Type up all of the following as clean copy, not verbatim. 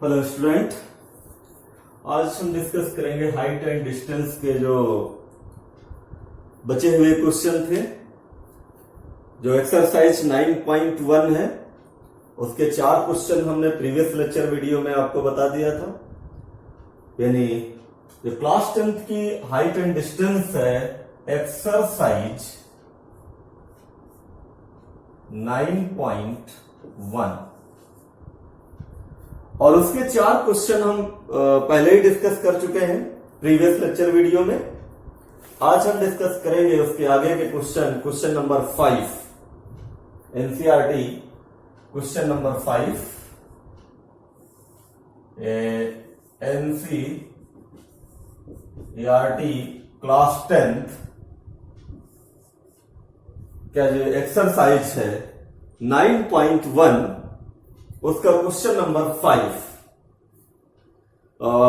Hello student, आज हम discuss करेंगे हाइट एंड डिस्टेंस के जो बचे हुए क्वेश्चन थे। जो एक्सरसाइज 9.1 है उसके 4 क्वेश्चन हमने प्रीवियस लेक्चर वीडियो में आपको बता दिया था। यानी जो क्लास 10th की हाइट एंड डिस्टेंस है एक्सरसाइज 9.1 और उसके 4 क्वेश्चन हम पहले ही डिस्कस कर चुके हैं प्रीवियस लेक्चर वीडियो में। आज हम डिस्कस करेंगे उसके आगे के question number 5 NCERT question number 5 NCERT class 10th क्या जो एक्सरसाइज है 9.1 उसका क्वेश्चन नंबर 5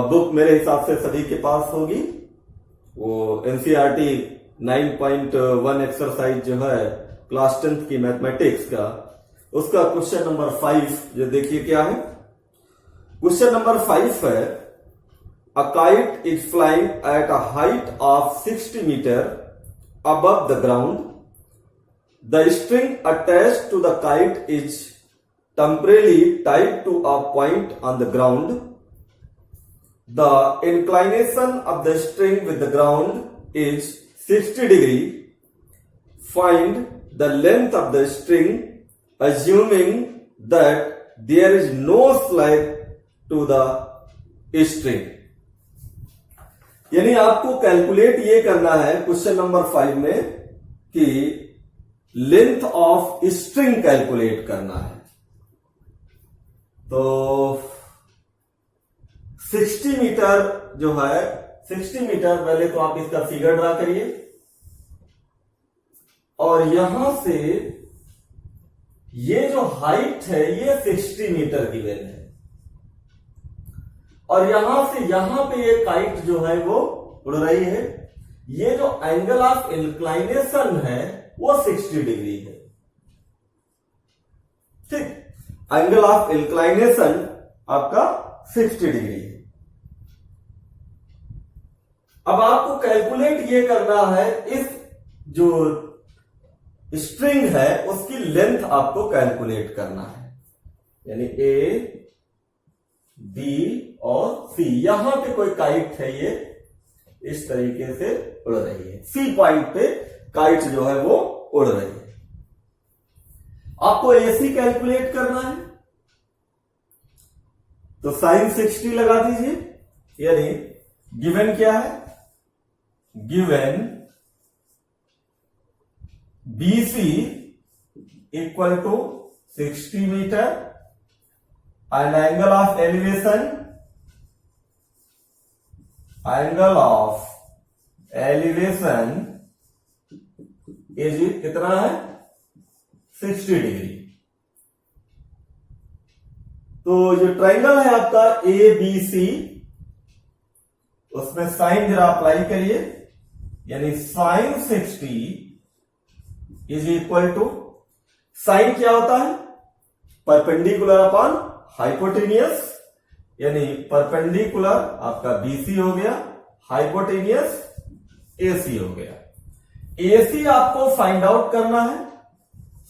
बुक मेरे हिसाब से सभी के पास होगी। वो एनसीईआरटी 9.1 एक्सरसाइज जो है क्लास 10th की मैथमेटिक्स का उसका क्वेश्चन नंबर 5 जो देखिए क्या है। क्वेश्चन नंबर 5 है a kite is flying at a height of 60 metre above the ground. The string attached to the kite is temporarily tied to a point on the ground. The inclination of the string with the ground is 60 degree. Find the length of the string assuming that there is no slack to the string. यानी आपको calculate ये करना है question number 5 में कि length of string calculate करना है। तो 60 मीटर जो है 60 मीटर पहले तो आप इसका फिगर ड्रा करिए और यहां से ये जो हाइट है ये 60 मीटर गिवन है और यहां से यहां पे ये काइट जो है वो उड़ रही है। ये जो एंगल ऑफ इंक्लाइनेशन है वो 60 डिग्री है। ठीक, एंगल ऑफ इंक्लाइनेशन आपका 60 डिग्री है। अब आपको कैलकुलेट ये करना है इस जो स्ट्रिंग है उसकी लेंथ आपको कैलकुलेट करना है। यानी ए बी और सी यहां पे कोई काइट है ये इस तरीके से उड़ रही है। सी पॉइंट पे काइट जो है वो उड़ रही है। आपको एसी कैलकुलेट करना है तो साइन 60 लगा दीजिए। यानी गिवन क्या है, given BC equal to 60 metre and angle of elevation is कितना है 60 डिग्री। तो जो ट्राइंगल है आपका ए बी सी उसमें साइन जरा अप्लाई करिए। यानी sine 60 is equal to sine क्या होता है परपेंडिकुलर अपॉन हाइपोटेनियस। यानी परपेंडिकुलर आपका बीसी हो गया, हाइपोटेनियस एसी हो गया। एसी आपको फाइंड आउट करना है।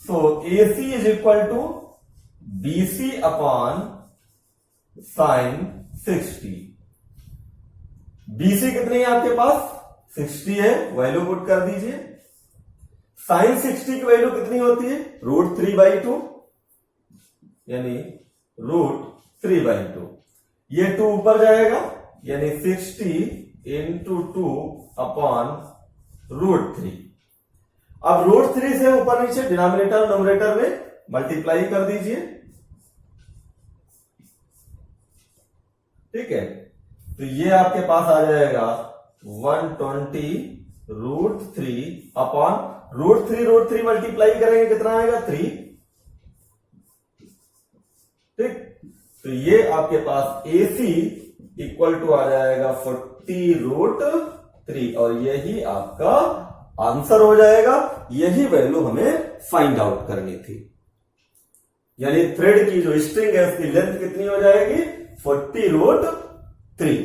So AC is equal to BC upon sine 60। BC कितनी है आपके पास 60 है, वैल्यू पुट कर दीजिए। साइन 60 की वैल्यू कितनी होती है √3/2 यानी √3/2। ये 2 ऊपर जाएगा यानी 60 इंटू 2 अपॉन √3। अब √3 से ऊपर नीचे डिनोमिनेटर नोमिनेटर में मल्टीप्लाई कर दीजिए। ठीक है, तो ये आपके पास आ जाएगा 120 √3 अपॉन √3 मल्टीप्लाई करेंगे कितना आएगा 3। ठीक, तो ये आपके पास AC इक्वल टू आ जाएगा 40√3 और यही आपका आंसर हो जाएगा। यही वैल्यू हमें फाइंड आउट करनी थी। यानी थ्रेड की जो स्ट्रिंग है उसकी लेंथ कितनी हो जाएगी 40√3।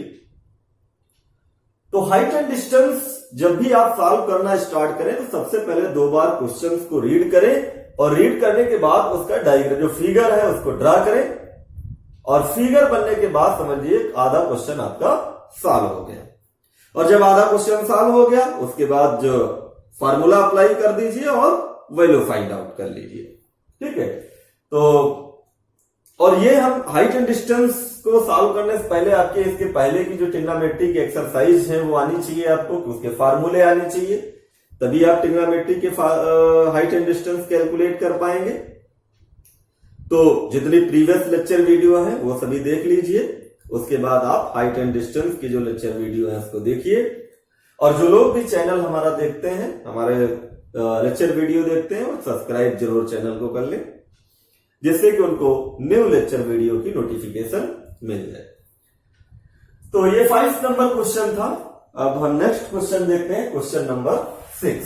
तो हाइट एंड डिस्टेंस जब भी आप सॉल्व करना स्टार्ट करें तो सबसे पहले 2 बार क्वेश्चंस को रीड करें और रीड करने के बाद उसका डायग्राम जो फिगर है उसको ड्रा करें और फिगर बनने के बाद समझिए आधा क्वेश्चन आपका सॉल्व हो गया। और जब आधा क्वेश्चन सॉल्व हो गया उसके बाद जो फार्मूला अप्लाई कर दीजिए और वैल्यू फाइंड आउट कर लीजिए। ठीक है, तो और ये हम हाइट एंड डिस्टेंस को सॉल्व करने से पहले आपके इसके पहले की जो ट्रिग्नोमेट्री की एक्सरसाइज है वो आनी चाहिए आपको, उसके फार्मूले आने चाहिए, तभी आप ट्रिग्नोमेट्री के हाइट एंड डिस्टेंस कैलकुलेट कर पाएंगे। तो जितनी प्रीवियस लेक्चर वीडियो है वो सभी देख लीजिए, उसके बाद आप हाइट एंड डिस्टेंस की जो लेक्चर वीडियो है उसको देखिए। और जो लोग भी चैनल हमारा देखते हैं, हमारे लेक्चर वीडियो देखते हैं, वो सब्सक्राइब जरूर चैनल को कर लें जिससे कि उनको न्यू लेक्चर वीडियो की नोटिफिकेशन मिल जाए। तो ये 5 नंबर क्वेश्चन था। अब हम नेक्स्ट क्वेश्चन देखते हैं, क्वेश्चन नंबर 6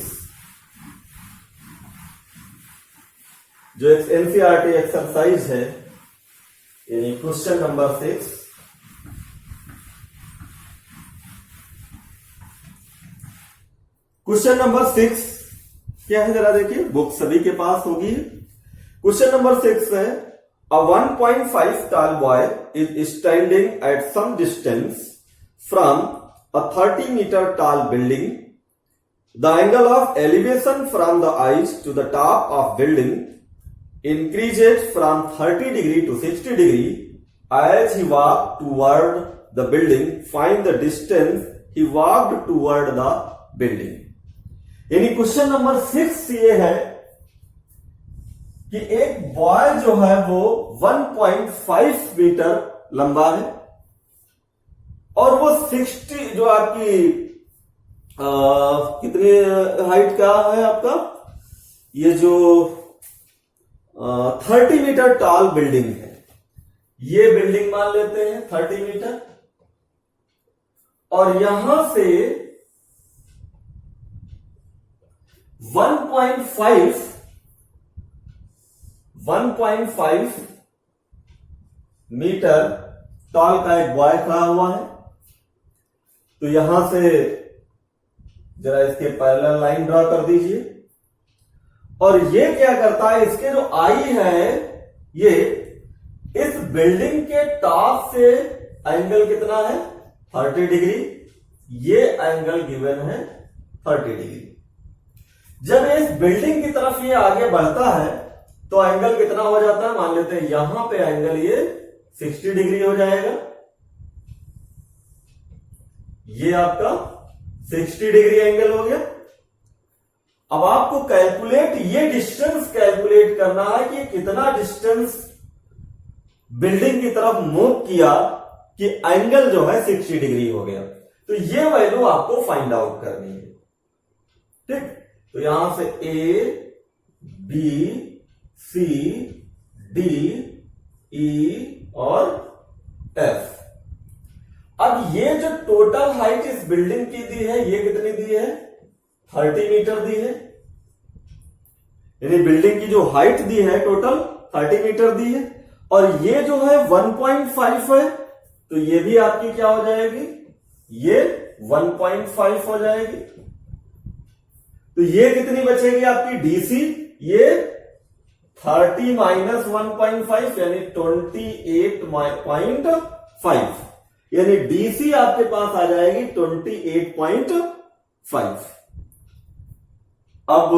जो एक एनसीईआरटी एक्सरसाइज है, यानी क्वेश्चन नंबर 6। क्वेश्चन नंबर 6 क्या है जरा देखिए, बुक सभी के पास होगी। क्वेश्चन नंबर 6 है, a 1.5 tall boy is standing at some distance from a 30-meter tall building. The angle of elevation from the edge to the top of building increases from 30 degree to 60 degree as he walked toward the building. Find the distance he walked toward the building. यानी question number 6 ये है कि एक boy जो है वो 1.5 metre लंबा है और वो 60 जो आपकी कितनी हाइट का है आपका, ये जो 30 मीटर टॉल बिल्डिंग है, ये बिल्डिंग मान लेते हैं 30 मीटर, और यहां से 1.5 मीटर टॉल का एक बॉय खड़ा हुआ है। तो यहां से जरा इसके पैरेलल लाइन ड्रा कर दीजिए, और ये क्या करता है, इसके जो आई है ये इस बिल्डिंग के टॉप से एंगल कितना है 30 डिग्री, ये एंगल गिवन है 30 डिग्री। जब इस बिल्डिंग की तरफ ये आगे बढ़ता है तो एंगल कितना हो जाता है, मान लेते हैं यहां पे एंगल ये 60 डिग्री हो जाएगा, ये आपका 60 डिग्री एंगल हो गया। अब आपको कैलकुलेट, ये डिस्टेंस कैलकुलेट करना है कि कितना डिस्टेंस बिल्डिंग की तरफ मूव किया कि एंगल जो है 60 डिग्री हो गया। तो ये वैल्यू आपको फाइंड आउट करनी है। ठीक, तो यहां से ए बी सी डी ई और एफ। अब ये जो टोटल हाइट इस बिल्डिंग की दी है, ये कितनी दी है 30 मीटर दी है, यानी बिल्डिंग की जो हाइट दी है टोटल 30 मीटर दी है, और ये जो है 1.5 है, तो ये भी आपकी क्या हो जाएगी, ये 1.5 हो जाएगी। तो ये कितनी बचेगी आपकी डीसी, ये 30 माइनस 1.5 यानी 28.5, यानी डीसी आपके पास आ जाएगी 28.5। अब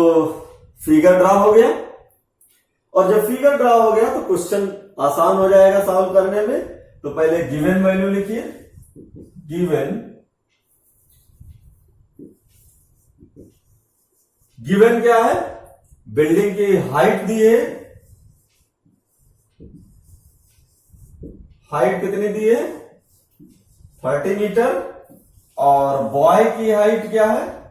फिगर ड्रा हो गया, और जब फिगर ड्रा हो गया तो क्वेश्चन आसान हो जाएगा सॉल्व करने में। तो पहले गिवन वैल्यू लिखिए, गिवन क्या है, बिल्डिंग की हाइट दी है, हाइट कितनी दी है 30 मीटर, और बॉय की हाइट क्या है,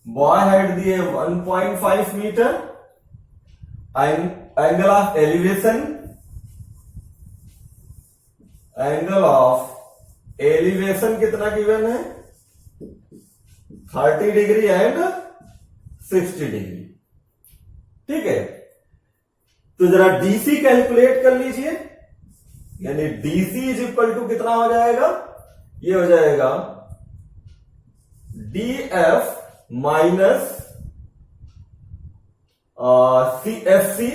बॉय हाइट दी है 1.5 metre. Angle of elevation, angle of elevation कितना गिवन है 30 डिग्री एंड 60 डिग्री। ठीक है, तो जरा डीसी कैलकुलेट कर लीजिए, यानी डीसी इज इक्वल टू कितना हो जाएगा, ये हो जाएगा डीएफ माइनस एफसी,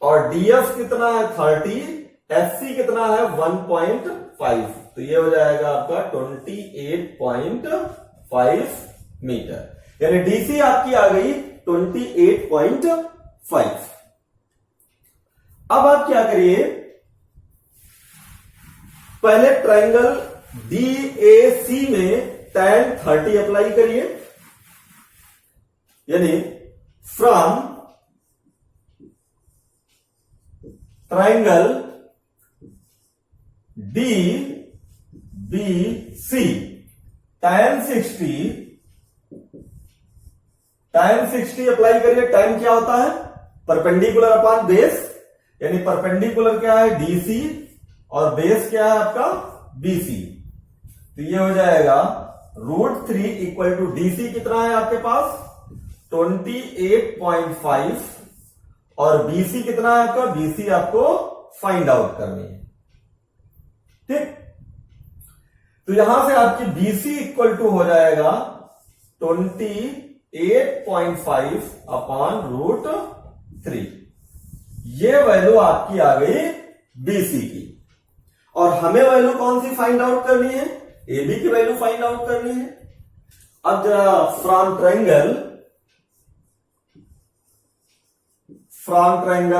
और डीएफ कितना है 30, एफसी कितना है 1.5, तो ये हो जाएगा आपका 28.5 मीटर, यानी डीसी आपकी आ गई 28.5। अब आप क्या करिए, पहले ट्रायंगल डीएसी में tan 30 अप्लाई करिए, यानी from triangle DBC tan 60 apply करिए। tan क्या होता है, परपेंडिकुलर अपॉन बेस, यानी परपेंडिकुलर क्या है डीसी और बेस क्या है आपका बीसी, तो ये हो जाएगा √3 इक्वल टू डीसी कितना है आपके पास 28.5 और बीसी कितना है आपका, बीसी आपको फाइंड आउट करनी है, ठीक। तो यहां से आपकी बीसी इक्वल टू हो जाएगा 28.5 अपॉन √3, ये वैल्यू आपकी आ गई बीसी की। और हमें वैल्यू कौन सी फाइंड आउट करनी है, एबी की वैल्यू फाइंड आउट करनी है। अब जरा from triangle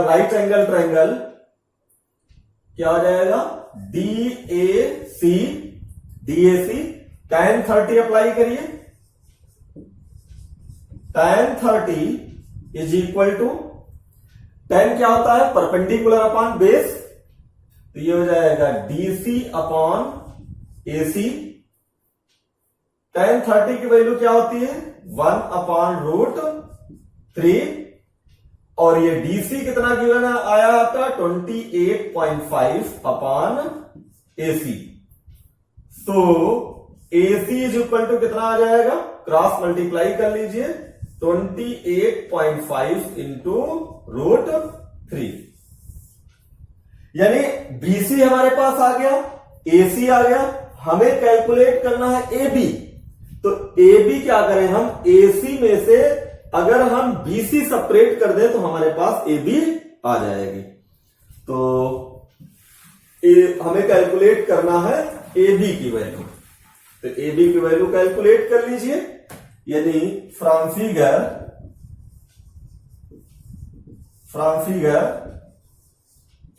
right angle triangle क्या हो जाएगा, डीएसी tan 30 अप्लाई करिए, tan 30 is equal to, tan क्या होता है परपेंडिकुलर अपॉन बेस, तो ये हो जाएगा डीसी अपॉन एसी। tan 30 की वैल्यू क्या होती है 1/√3, और ये डीसी कितना गिवन आया आपका 28.5 अपॉन एसी, तो एसी इज इक्वल टू कितना आ जाएगा, क्रॉस मल्टीप्लाई कर लीजिए 28.5 इंटू √3, यानी बीसी हमारे पास आ गया, एसी आ गया, हमें कैलकुलेट करना है एबी। तो एबी क्या करें हम, एसी में से अगर हम बीसी सेपरेट कर दें तो हमारे पास एबी आ जाएगी। तो हमें कैलकुलेट करना है एबी की वैल्यू, तो एबी की वैल्यू कैलकुलेट कर लीजिए, यानी from figure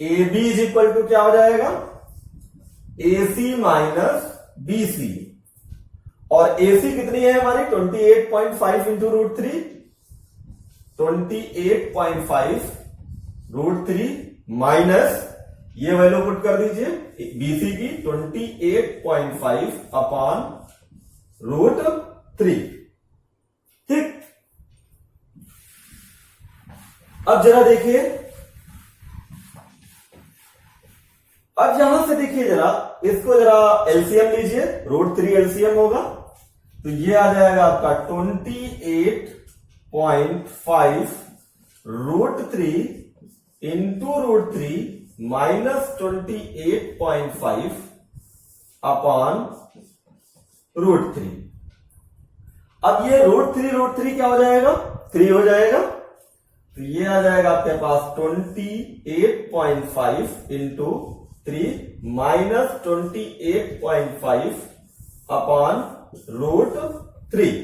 AB is equal to क्या हो जाएगा, AC माइनस BC, और AC कितनी है हमारी 28.5 इंटू √3, 28.5 √3 माइनस ये वैल्यू पुट कर दीजिए BC की 28.5 अपॉन √3, ठीक। अब जरा देखिए, अब यहां से देखिए जरा, इसको जरा एलसीएम लीजिए, √3 एलसीएम होगा, तो ये आ जाएगा आपका 28.5 √3 इंटू √3 माइनस 28.5 अपॉन √3। अब ये √3 क्या हो जाएगा, 3 हो जाएगा, तो ये आ जाएगा आपके पास 28.5 इंटू 3 माइनस 28.5 अपॉन √3।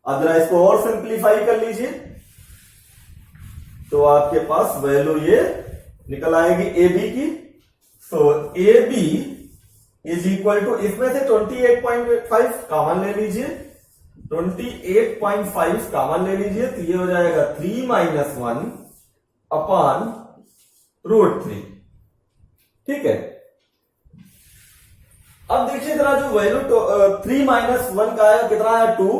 अब जरा इसको और सिंप्लीफाई कर लीजिए, तो आपके पास वैल्यू ये निकल आएगी एबी की। So AB is equal to, इसमें से 28.5 कॉमन ले लीजिए, 28.5 कॉमन ले लीजिए, तो ये हो जाएगा 3 - 1 अपॉन √3, ठीक है। अब देखिए जरा जो वैल्यू 3 - 1 का है कितना है 2,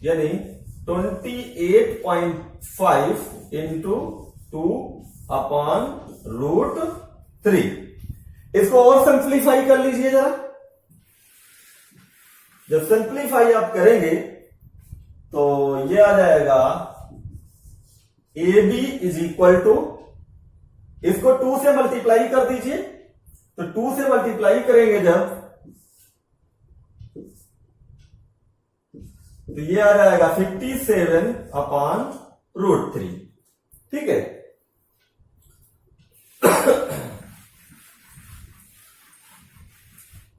यानी 28.5 इंटू 2 अपॉन √3। इसको और सिंप्लीफाई कर लीजिए जरा, जब सिंप्लीफाई आप करेंगे तो ये आ जाएगा A B is equal to, इसको 2 से मल्टीप्लाई कर दीजिए, तो 2 से मल्टीप्लाई करेंगे जब, तो ये आ जाएगा 57/√3। ठीक है,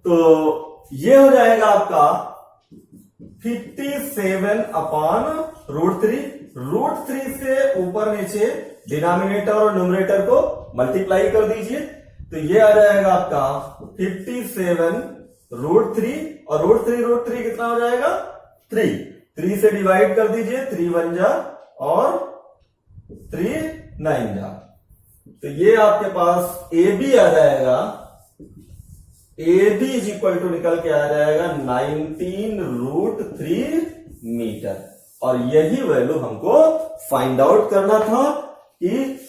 तो ये हो जाएगा आपका 57/√3। √3 से ऊपर नीचे डिनोमिनेटर और न्यूमरेटर को मल्टीप्लाई कर दीजिए, तो ये आ जाएगा आपका 57√3, और √3 कितना हो जाएगा 3 से डिवाइड कर दीजिए, 3 1 जा और 3 9 जा, तो ये आपके पास ए बी आ जाएगा, A B is equal to निकल के आ जाएगा 19√3 मीटर। और यही वैल्यू हमको फाइंड आउट करना था कि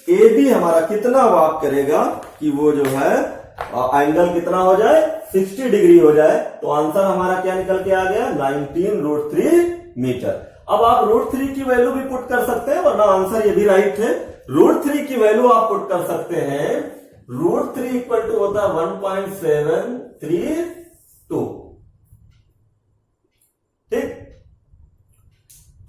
ए बी हमारा कितना वाक करेगा कि वो जो है एंगल कितना हो जाए, 60 डिग्री हो जाए। तो आंसर हमारा क्या निकल के आ गया, 19√3 मीटर। अब आप √3 की वैल्यू भी पुट कर सकते हैं, वरना आंसर ये भी राइट है। √3 की वैल्यू आप पुट कर सकते हैं, √3 इक्वल टू होता है 1.732। ठीक,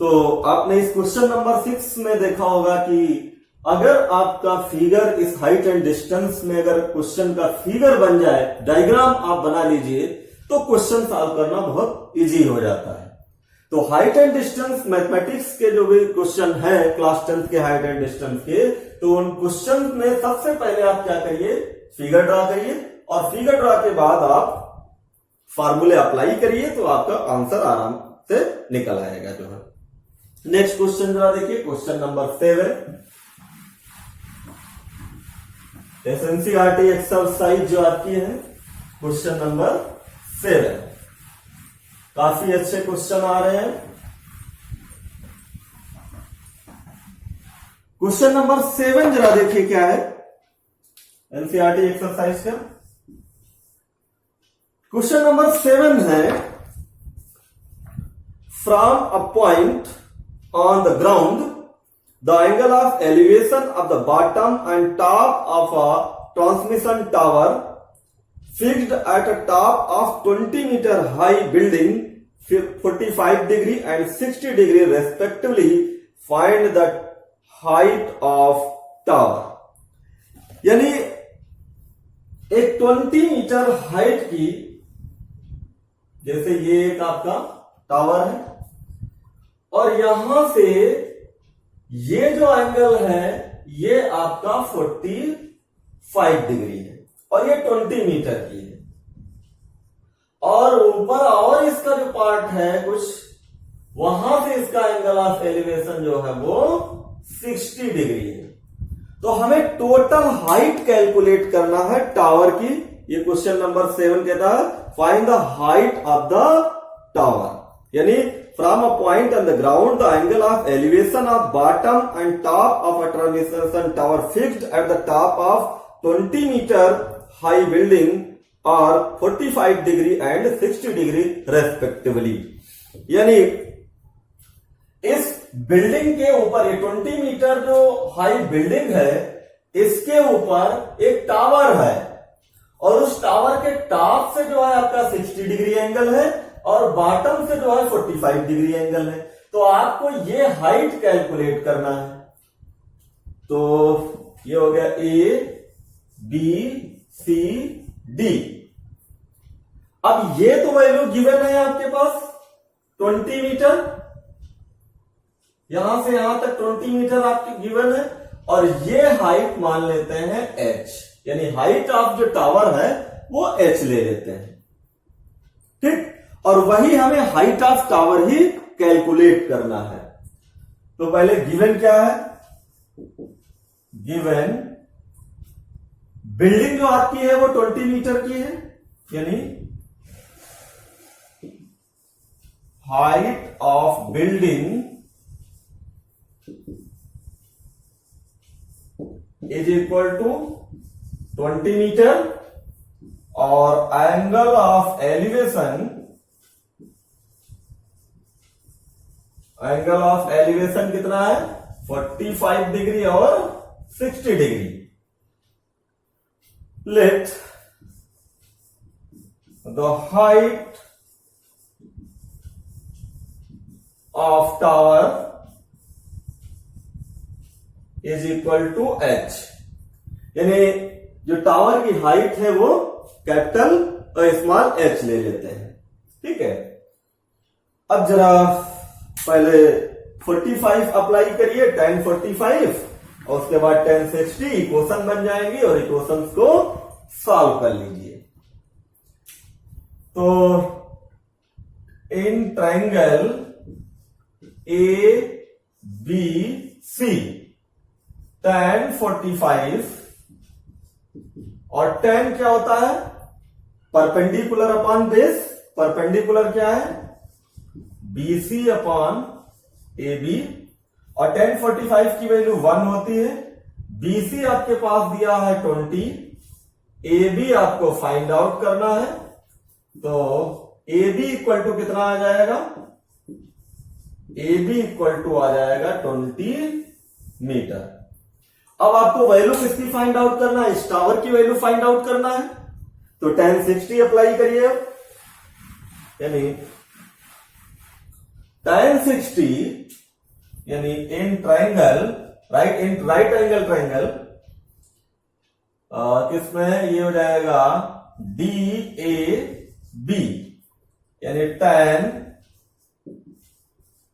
तो आपने इस क्वेश्चन नंबर 6 में देखा होगा कि अगर आपका फिगर इस हाइट एंड डिस्टेंस में अगर क्वेश्चन का फिगर बन जाए, डायग्राम आप बना लीजिए, तो क्वेश्चन सॉल्व करना बहुत इजी हो जाता है। तो हाइट एंड डिस्टेंस मैथमेटिक्स के जो भी क्वेश्चन है, क्लास 10th के हाइट एंड डिस्टेंस के, तो उन क्वेश्चन में सबसे पहले आप क्या करिए, फिगर ड्रा करिए, और फिगर ड्रा के बाद आप फार्मूले अप्लाई करिए, तो आपका आंसर आराम से निकल आएगा जो है। नेक्स्ट क्वेश्चन जरा देखिए, क्वेश्चन नंबर 7, एसएनसीईआरटी एक्सरसाइज जो आपकी है, क्वेश्चन नंबर 7। काफी अच्छे क्वेश्चन आ रहे हैं। क्वेश्चन नंबर 7 जरा देखिए क्या है एनसीईआरटी एक्सरसाइज का। क्वेश्चन नंबर 7 है, from a point on the ground, the angle of elevation of the bottom and top of a transmission tower fixed at a top of 20 meter high building 45 degree and 60 degree respectively, find the height of tower। यानी एक 20 metre height की, जैसे ये एक आपका tower है, और यहां से ये जो एंगल है ये आपका 45 डिग्री है, और ये 20 मीटर की है, और ऊपर और इसका जो पार्ट है कुछ, वहां से इसका एंगल ऑफ एलिवेशन जो है वो 60 डिग्री है। तो हमें टोटल हाइट कैलकुलेट करना है टावर की। ये क्वेश्चन नंबर 7 कहता है, find the height of the tower, यानी from a point on the ground, the angle of elevation of bottom and top of a transmission tower fixed at the top of 20 meter high building are 45 degree and 60 degree respectively। यानी इस building के ऊपर, ये 20 metre जो high building है, इसके ऊपर एक टावर है, और उस टावर के टॉप से जो है आपका 60 डिग्री एंगल है, और बॉटम से जो है 45 डिग्री एंगल है। तो आपको ये हाइट कैलकुलेट करना है। तो ये हो गया ए बी सी डी। अब ये तो वैल्यू गिवन है आपके पास 20 मीटर, यहां से यहां तक 20 मीटर आपके गिवन है, और ये हाइट मान लेते हैं h, यानी हाइट ऑफ जो टावर है वो h ले लेते हैं। ठीक, और वही हमें height of tower he calculate करना है। तो पहले गिवन क्या है, गिवन बिल्डिंग जो आपकी है वो 20 मीटर की है, यानी height of building is equal to 20 metre, और angle of elevation, angle of elevation कितना है 45 डिग्री और 60 degree. Let the height of tower is equal to h. यानी जो टावर की हाइट है वो कैपिटल और स्मॉल h ले लेते हैं. ठीक है. अब जरा पहले 45 अप्लाई करिए, tan 45 और उसके बाद tan 60 इक्वेशन बन जाएंगी और इक्वेशंस को सॉल्व कर लीजिए. तो in triangle A B C tan 45 और tan क्या होता है? Perpendicular upon base. परपेंडिकुलर क्या है? BC upon AB. और tan 45 की वैल्यू 1 होती है. BC आपके पास दिया है 20. AB आपको फाइंड आउट करना है. तो AB इक्वल टू कितना आ जाएगा? AB इक्वल टू आ जाएगा 20 मीटर. अब आपको वैल्यू किसकी फाइंड आउट करना है? इस टावर की वैल्यू फाइंड आउट करना है. तो tan 60 अप्लाई करिए. यानी tan 60 यानी in triangle right angle triangle किसमें ये हो जाएगा DAB. यानी tan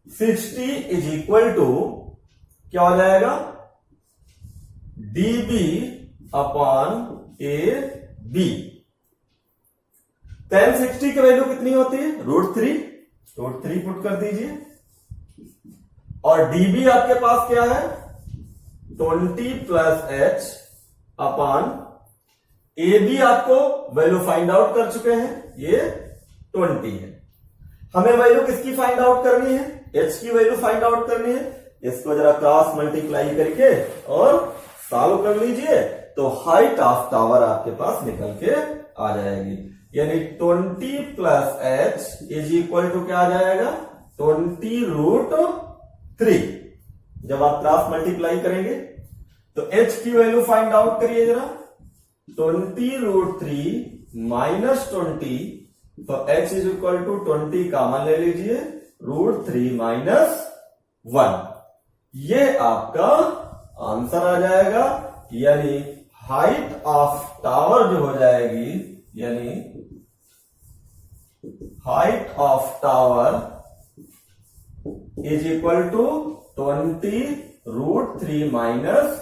60 इज इक्वल टू क्या हो जाएगा? DB upon AB. tan 60 की वैल्यू कितनी होती है? √3. √3 पुट कर दीजिए. और dB आपके पास क्या है? 20 प्लस h अपॉन AB आपको वैल्यू फाइंड आउट कर चुके हैं, ये 20 है. हमें वैल्यू किसकी फाइंड आउट करनी है? h की वैल्यू फाइंड आउट करनी है. इसको जरा क्रॉस मल्टीप्लाई करके और सॉल्व कर लीजिए तो हाइट ऑफ टावर आपके पास निकल के आ जाएगी. यानी 20 plus h is equal to क्या आ जाएगा? 20√3. जब आप क्रॉस मल्टीप्लाई करेंगे तो h की वैल्यू फाइंड आउट करिए जरा. 20√3 माइनस 20. तो h is equal to 20 common ले लीजिए. √3 माइनस 1. ये आपका आंसर आ जाएगा. यानी हाइट ऑफ टावर जो हो जाएगी, यानी height of tower is equal to 20√3 minus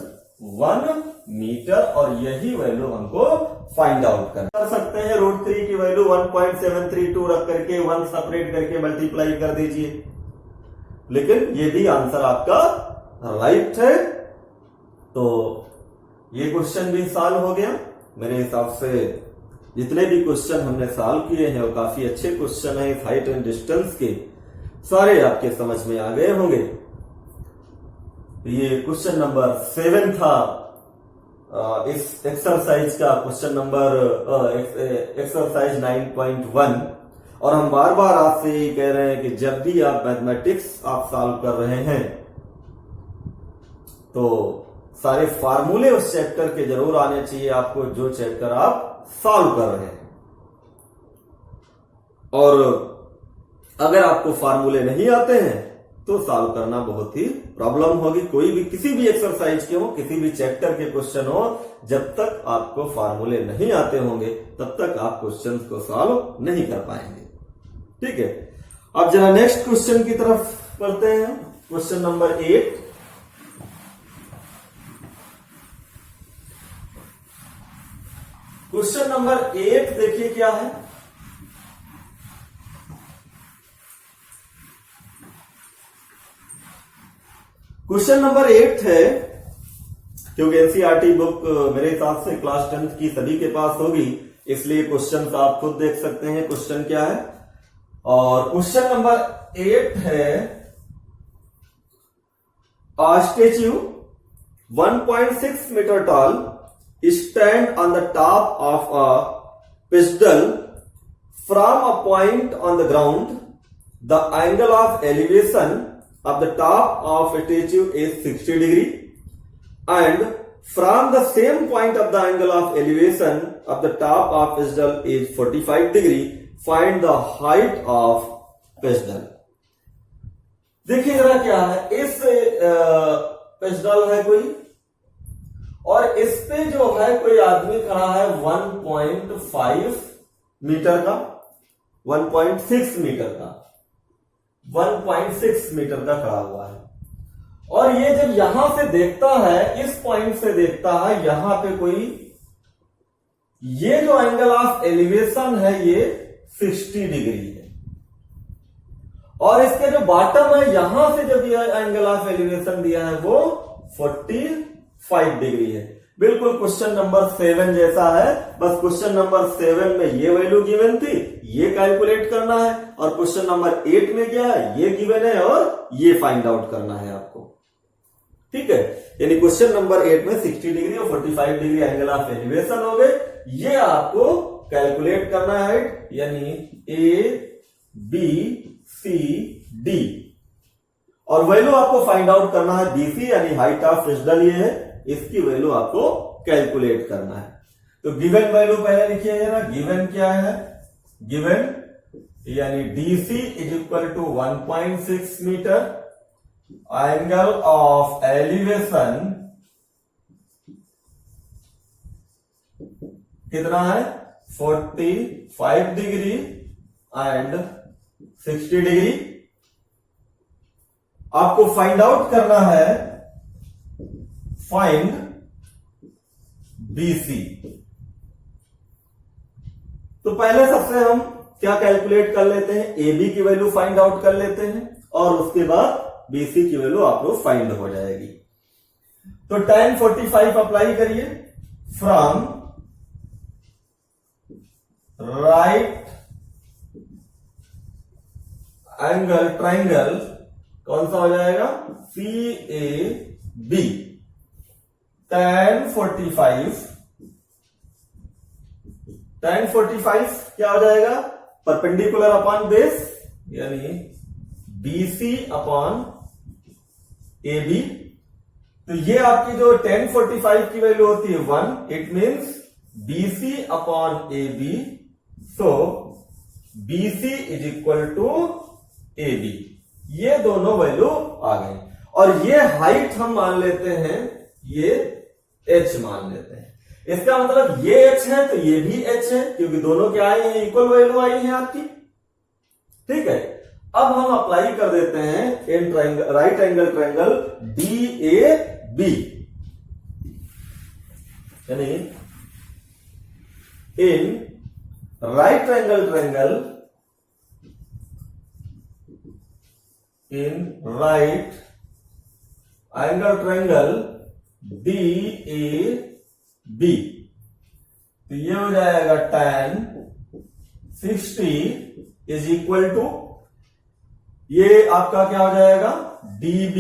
1 metre. और यही वैल्यू हमको फाइंड आउट कर सकते हैं. √3 की वैल्यू 1.732 रख करके 1 सेपरेट करके मल्टीप्लाई कर दीजिए. लेकिन ये भी आंसर आपका राइट है. तो ये क्वेश्चन भी सॉल्व हो गया. मेरे हिसाब से जितने भी क्वेश्चन हमने सॉल्व किए हैं वो काफी अच्छे क्वेश्चन है. हाइट एंड डिस्टेंस के सारे आपके समझ में आ गए होंगे. ये क्वेश्चन नंबर 7 था इस एक्सरसाइज का. Question number exercise 9.1. और हम बार बार आपसे यही कह रहे हैं कि जब भी आप मैथमेटिक्स आप सॉल्व कर रहे हैं तो सारे फार्मूले उस चैप्टर के जरूर आने चाहिए आपको जो चैप्टर आप सॉल्व कर रहे हैं. और अगर आपको फार्मूले नहीं आते हैं तो सॉल्व करना बहुत ही प्रॉब्लम होगी. कोई भी किसी भी एक्सरसाइज के हो, किसी भी चैप्टर के क्वेश्चन हो, जब तक आपको फार्मूले नहीं आते होंगे तब तक आप क्वेश्चन को सॉल्व नहीं कर पाएंगे. ठीक है. अब जरा नेक्स्ट क्वेश्चन की तरफ पढ़ते हैं. Question number 8. क्वेश्चन नंबर 8 देखिए क्या है. क्वेश्चन नंबर 8 है. क्योंकि एनसीईआरटी बुक मेरे हिसाब से क्लास 10th की सभी के पास होगी, इसलिए क्वेश्चन आप खुद देख सकते हैं क्वेश्चन क्या है. और क्वेश्चन नंबर 8 है a statue 1.6 meter tall stand on the top of a pedestal from a point on the ground. The angle of elevation of the top of statue is 60 degree and from the same point of the angle of elevation of the top of pedestal is 45 degree. Find the height of pedestal. देखिए जरा क्या है, इस pastel है कोई और इस पे जो है कोई आदमी खड़ा है 1.5 मीटर का, 1.6 मीटर का, 1.6 मीटर का खड़ा हुआ है और ये जब यहां से देखता है, इस पॉइंट से देखता है, यहां पे कोई, ये जो एंगल ऑफ एलिवेशन है ये 60 डिग्री है और इसके जो बॉटम है यहां से जब ये एंगल ऑफ एलिवेशन दिया है वो 45 डिग्री है। बिल्कुल क्वेश्चन नंबर 7 जैसा है, बस क्वेश्चन नंबर 7 में ये वैल्यू गिवन थी, ये कैलकुलेट करना है और क्वेश्चन नंबर 8 में क्या है, ये गिवन है और ये फाइंड आउट करना है आपको। ठीक है, यानी क्वेश्चन नंबर 8 में 60 डिग्री और 45 डिग्री एंगल ऑफ एलिवेशन हो गए, ये आपको कैलकुलेट करना है, यानी ए बी सी डी और वैल्यू आपको फाइंड आउट करना है बीसी यानी हाइट ऑफ पेस्टल ये है, इसकी वैल्यू आपको कैलकुलेट करना है। तो गिवन वैल्यू पहले लिखिए जरा, गिवन क्या है, गिवन यानी DC is equal to 1.6 metre, angle of elevation कितना है 45 डिग्री एंड 60 डिग्री। आपको फाइंड आउट करना है फाइंड बीसी। तो पहले सबसे हम क्या कैलकुलेट कर लेते हैं, ए बी की वैल्यू फाइंड आउट कर लेते हैं और उसके बाद बीसी की वैल्यू आप लोग फाइंड हो जाएगी। तो tan 45 अप्लाई करिए, फ्रॉम राइट एंगल ट्राइंगल कौन सा हो जाएगा सी ए बी, tan 45 क्या हो जाएगा परपेंडिकुलर अपॉन बेस यानी BC अपॉन AB। तो ये आपकी जो tan 45 की वैल्यू होती है 1, it means BC upon AB, so BC is equal to AB। ये दोनों वैल्यू आ गई और ये हाइट हम मान लेते हैं, ये h मान लेते हैं। इसका मतलब ये h है तो ये भी h है, क्योंकि दोनों क्या आई है, इक्वल वैल्यू आई है आपकी। ठीक है, अब हम अप्लाई कर देते हैं in triangle, right angle triangle DAB, यानी in right angle triangle, in right angle triangle DAB, तो ये हो जाएगा tan 60 इज इक्वल टू, ये आपका क्या हो जाएगा DB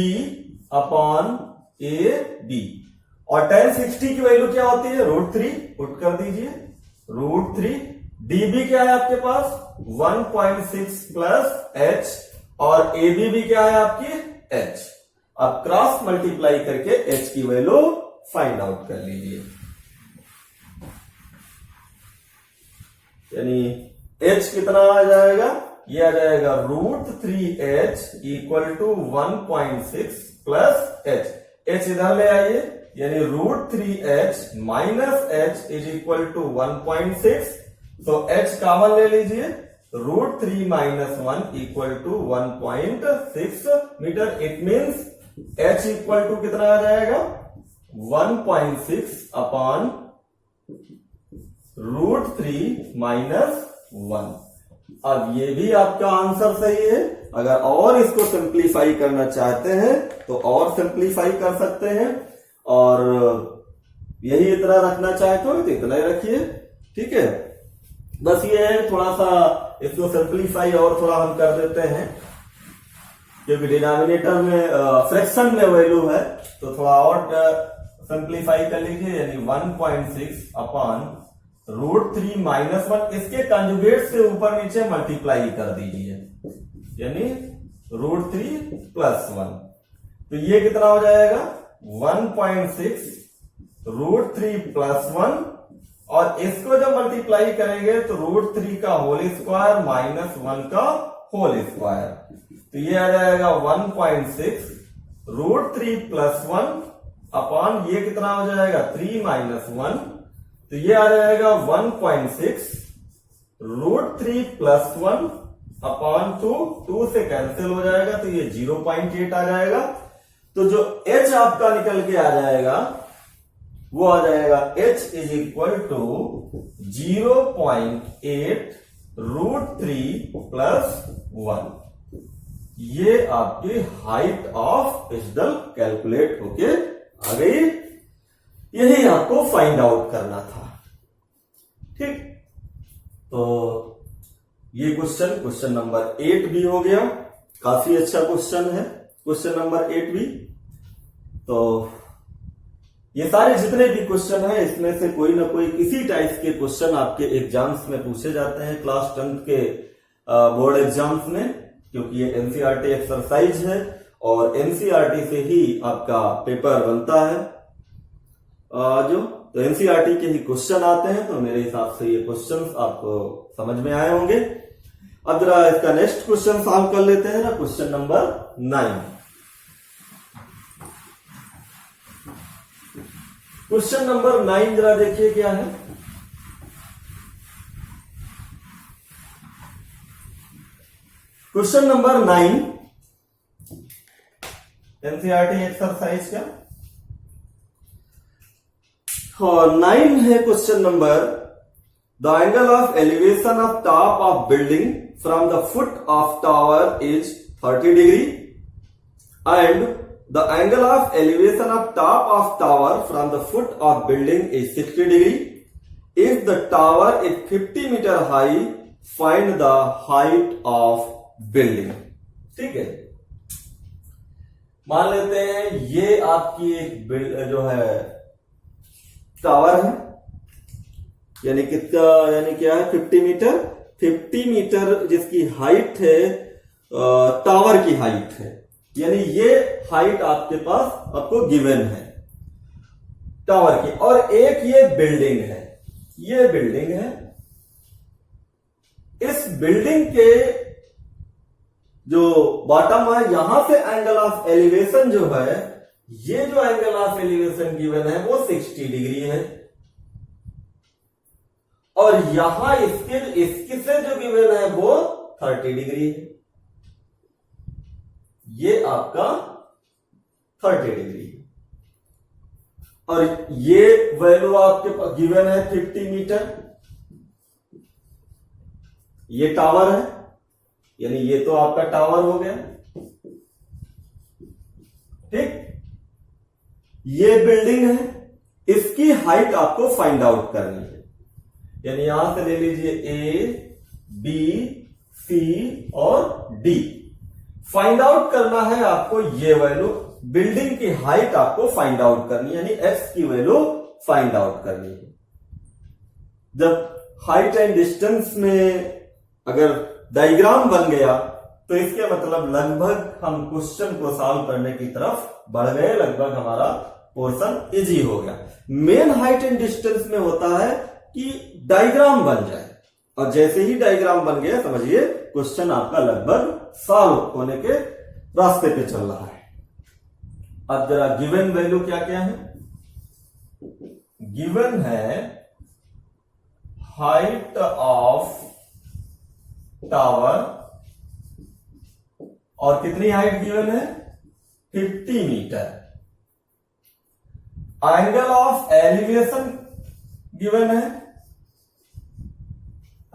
अपॉन AB और tan 60 की वैल्यू क्या होती है √3, पुट कर दीजिए √3। DB क्या है आपके पास 1.6 प्लस h और AB भी क्या है आपकी h। अब क्रॉस मल्टीप्लाई करके h की वैल्यू फाइंड आउट कर लीजिए, यानी h कितना आ जाएगा, ये आ जाएगा √3h equal to 1.6 plus h। h इधर ले आइए, यानी √3h माइनस h इज इक्वल टू 1.6, तो h कॉमन ले लीजिए, √3 माइनस 1 equal to 1.6 metre, it means h equal to कितना आ जाएगा 1.6 अपॉन √3 माइनस 1। अब ये भी आपका आंसर सही है। अगर और इसको सिंप्लीफाई करना चाहते हैं तो और सिंप्लीफाई कर सकते हैं, और यही इतना रखना चाहते हो तो इतना ही रखिए। ठीक है, बस ये है थोड़ा सा इसको सिंप्लीफाई और थोड़ा हम कर देते हैं, क्योंकि डिनोमिनेटर में फ्रैक्शन में वैल्यू है तो थोड़ा और सिंप्लीफाई कर लीजिए, यानी 1.6 अपॉन √3 माइनस 1, इसके कंजुगेट से ऊपर नीचे मल्टीप्लाई कर दीजिए, यानी √3 + 1, तो ये कितना हो जाएगा 1.6 √3 + 1, और इसको जब मल्टीप्लाई करेंगे तो √3 का होल स्क्वायर माइनस 1 का होल स्क्वायर, तो ये आ जाएगा 1.6 √3 + 1 अपॉन ये कितना हो जाएगा 3 - 1, तो ये आ जाएगा 1.6 √3 + 1 अपॉन 2 से कैंसिल हो जाएगा, तो ये 0.8 आ जाएगा। तो जो h आपका निकल के आ जाएगा वो आ जाएगा h = 0.8 √3 + 1। ये आपकी हाइट ऑफ एजडल कैलकुलेट होके आ गई। यही आपको फाइंड आउट करना था। ठीक, तो ये क्वेश्चन नंबर 8 भी हो गया। काफी अच्छा क्वेश्चन है क्वेश्चन नंबर 8 भी। तो ये सारे जितने भी क्वेश्चन हैं इसमें से कोई ना कोई किसी टाइप के क्वेश्चन आपके एग्जाम्स में पूछे जाते हैं, क्लास 10 के बोर्ड एग्जाम्स में, क्योंकि ये एनसीईआरटी एक्सरसाइज है और एनसीईआरटी से ही आपका पेपर बनता है। तो एनसीईआरटी के ही क्वेश्चन आते हैं, तो मेरे हिसाब से ये क्वेश्चंस आपको समझ में आए होंगे। अब जरा इसका नेक्स्ट क्वेश्चन सॉल्व कर लेते हैं ना, क्वेश्चन नंबर 9। क्वेश्चन नंबर 9 जरा देखिए क्या है। क्वेश्चन नंबर 9 एनसीईआरटी एक्सरसाइज का, और 9 है question number. The angle of elevation of top of building from the foot of tower is 30 degree and the angle of elevation of top of tower from the foot of building is 60 degree. If the tower is 50 metre high, find the height of building. ठीक है, मान लेते हैं ये आपकी एक जो है टावर है, यानी कितना, यानी क्या है 50 मीटर। 50 मीटर जिसकी हाइट है टावर की हाइट है, यानी ये हाइट आपके पास आपको गिवन है टावर की, और एक ये बिल्डिंग है, ये बिल्डिंग है। इस बिल्डिंग के जो बॉटम है यहां से एंगल ऑफ एलिवेशन जो है, ये जो एंगल ऑफ एलिवेशन गिवन है वो 60 डिग्री है, और यहां इसके से जो गिवन है वो 30 डिग्री है। ये आपका 30 डिग्री है, और ये वैल्यू आपके पास गिवन है 50 मीटर। ये टावर है, यानी ये तो आपका टावर हो गया। ठीक, ये बिल्डिंग है, इसकी हाइट आपको फाइंड आउट करनी है, यानी यहां से ले लीजिए ए, बी, सी और डी। फाइंड आउट करना है आपको ये वैल्यू, बिल्डिंग की हाइट आपको फाइंड आउट करनी है, यानी एक्स की वैल्यू फाइंड आउट करनी है। जब हाइट एंड डिस्टेंस में अगर डायग्राम बन गया तो इसके मतलब लगभग हम क्वेश्चन को सॉल्व करने की तरफ बढ़ गए, लगभग हमारा पोर्शन इजी हो गया। मेन हाइट एंड डिस्टेंस में होता है कि डायग्राम बन जाए, और जैसे ही डायग्राम बन गया समझिए क्वेश्चन आपका लगभग सॉल्व होने के रास्ते पे चल रहा है। अब जरा गिवन वैल्यू क्या क्या है। गिवन है हाइट ऑफ टावर, और कितनी हाइट गिवन है 50 metre. Angle of elevation given है,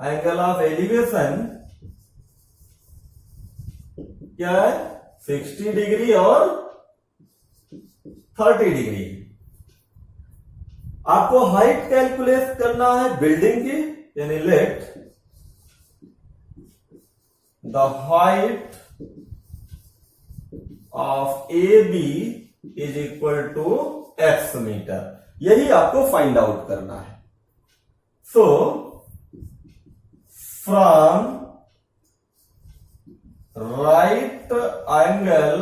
एंगल ऑफ एलिवेशन क्या है 60 डिग्री और 30 डिग्री। आपको हाइट कैलकुलेट करना है बिल्डिंग की, यानी let the height of A B is equal to X metre, यही आपको फाइंड आउट करना है। सो राइट एंगल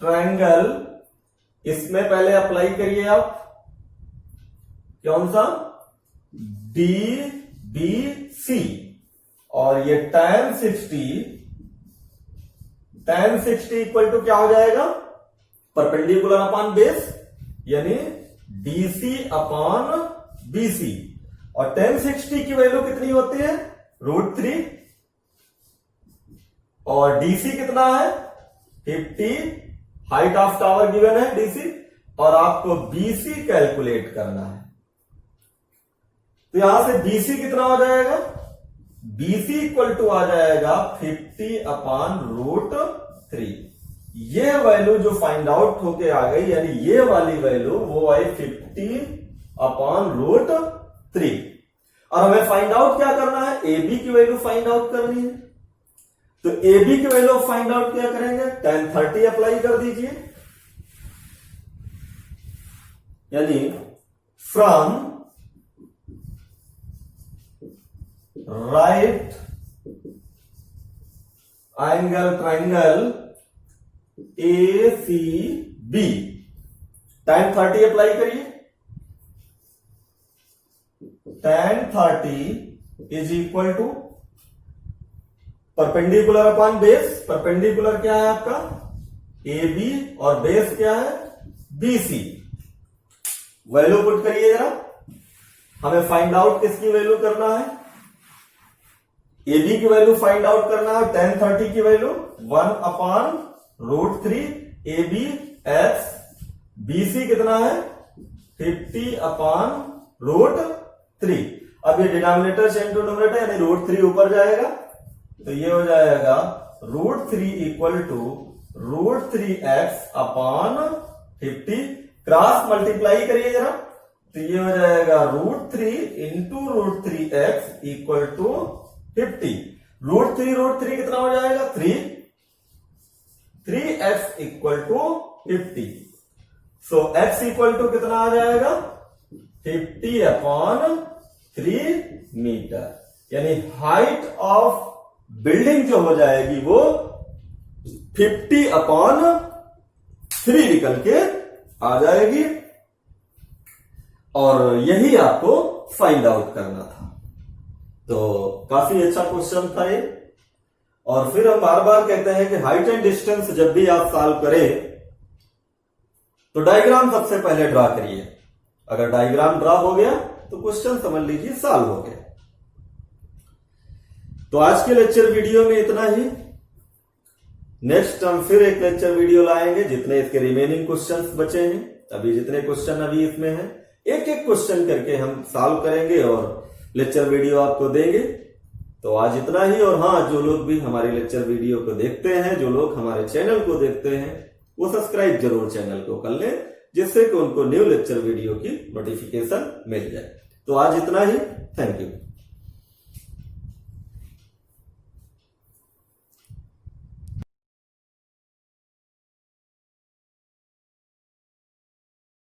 ट्रायंगल, इसमें पहले अप्लाई करिए आप कौन सा, DBC, और ये tan 60 इक्वल टू क्या हो जाएगा, परपेंडिकुलर अपॉन बेस, यानी DC अपॉन BC, और tan 60 की वैल्यू कितनी होती है, √3, और DC कितना है 50, हाइट ऑफ टावर गिवन है DC, और आपको BC कैलकुलेट करना है। तो यहां से BC कितना हो जाएगा, BC इक्वल टू आ जाएगा 50 अपॉन √3। ये वैल्यू जो फाइंड आउट होके आ गई, यानी ये वाली वैल्यू वो आई 50 अपॉन √3। और हमें फाइंड आउट क्या करना है, AB की वैल्यू फाइंड आउट करनी है। तो AB की वैल्यू फाइंड आउट क्या करेंगे, tan 30 अप्लाई कर दीजिए, यानी from right angle triangle ACB, tan 30 apply करिए, tan 30 is equal to perpendicular upon base, perpendicular क्या है आपका AB और बेस क्या है BC। वैल्यू पुट करिए जरा, हमें फाइंड आउट किसकी वैल्यू करना है, AB की वैल्यू फाइंड आउट करना है, tan 30 की value 1 upon √3 AB x, BC कितना है 50 अपॉन √3। अब ये डिनोमिनेटर से इनटू न्यूमरेटर, यानी √3 ऊपर जाएगा, तो ये हो जाएगा √3 equal to √3x upon 50, cross multiply करिए जरा, तो ये हो जाएगा √3 इंटू √3x इक्वल टू 50। √3 कितना हो जाएगा 3x equal to 50। So x equal to कितना आ जाएगा 50 अपॉन 3 मीटर, यानी हाइट ऑफ बिल्डिंग जो हो जाएगी वो 50 अपॉन 3 निकल के आ जाएगी, और यही आपको फाइंड आउट करना था। तो काफी अच्छा क्वेश्चन था ये। और फिर हम बार बार कहते हैं कि हाइट एंड डिस्टेंस जब भी आप सॉल्व करें तो डायग्राम सबसे पहले ड्रा करिए। अगर डायग्राम ड्रा हो गया तो क्वेश्चन समझ लीजिए सॉल्व हो गया। तो आज के लेक्चर वीडियो में इतना ही। नेक्स्ट हम फिर एक लेक्चर वीडियो लाएंगे जितने इसके रिमेनिंग क्वेश्चंस बचे हैं। अभी जितने क्वेश्चन अभी इसमें हैं एक एक क्वेश्चन करके हम सॉल्व करेंगे और लेक्चर वीडियो आपको देंगे। तो आज इतना ही। और हाँ, जो लोग भी हमारे लेक्चर वीडियो को देखते हैं, जो लोग हमारे चैनल को देखते हैं, वो सब्सक्राइब जरूर चैनल को कर लें, जिससे कि उनको न्यू लेक्चर वीडियो की नोटिफिकेशन मिल जाए। तो आज इतना ही। Thank you.